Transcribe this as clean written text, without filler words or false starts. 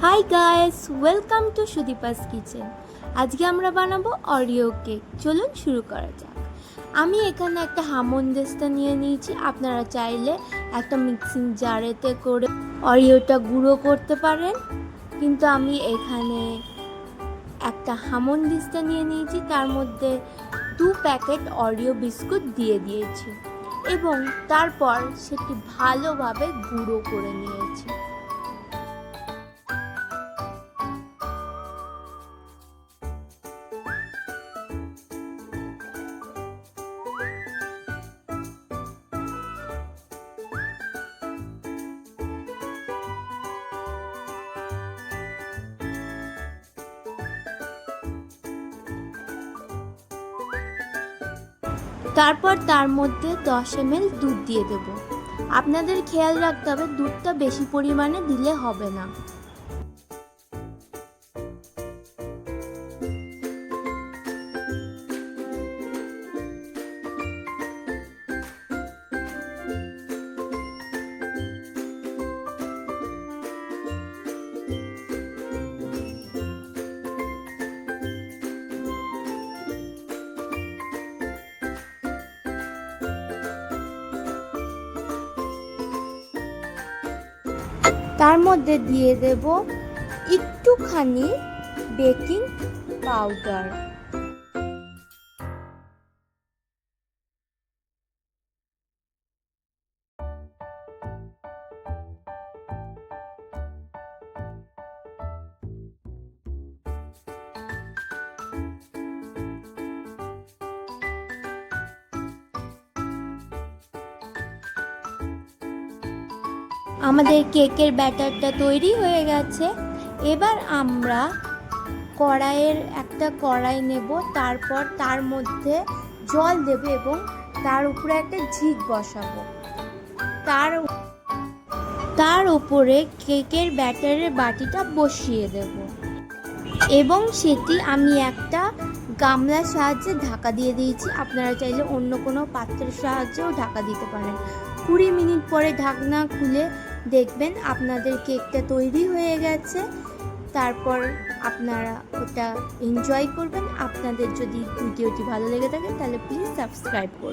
Hi guys, welcome to Sudipa's kitchen. আজকে আমরা বানাবো অরিও কেক। চলুন শুরু করা যাক। আমি এখানে একটা হামনদিস্তা নিয়ে নিয়েছি। আপনারা চাইলে একটা মিক্সিং জারেতে করে অরিওটা গুঁড়ো করতে পারেন, কিন্তু আমি এখানে একটা হামনদিস্তা নিয়ে নিয়েছি। তার মধ্যে 2 প্যাকেট অরিও বিস্কুট দিয়ে দিয়েছি এবং তারপর সেটি ভালোভাবে গুঁড়ো করে নিয়েছি। তারপর তার মধ্যে 10 ml দুধ দিয়ে দেব। আপনাদের খেয়াল রাখতে হবে দুধটা বেশি পরিমাণে দিলে হবে না। তার মধ্যে দিয়ে দেব একটুখানি বেকিং পাউডার। আমাদের কেকের ব্যাটারটা তৈরি হয়ে গেছে। এবার আমরা একটা কড়াই নেব, তারপর তার মধ্যে জল দেব এবং তার উপরে একটা ঝিক বসাবো। তার উপরে কেকের ব্যাটারের বাটিটা বসিয়ে দেব এবং সেটি আমি একটা গামলার সাহায্যে ঢাকা দিয়ে দিয়েছি। আপনারা চাইলে অন্য কোনো পাত্রের সাহায্যেও ঢাকা দিতে পারেন। 20 মিনিট পরে ঢাকনা খুলে দেখবেন আপনাদের কেকটা তৈরি হয়ে গেছে। তারপর আপনারা ওটা এনজয় করবেন। আপনাদের যদি ভিডিওটি ভালো লেগে থাকে তাহলে প্লিজ সাবস্ক্রাইব করুন।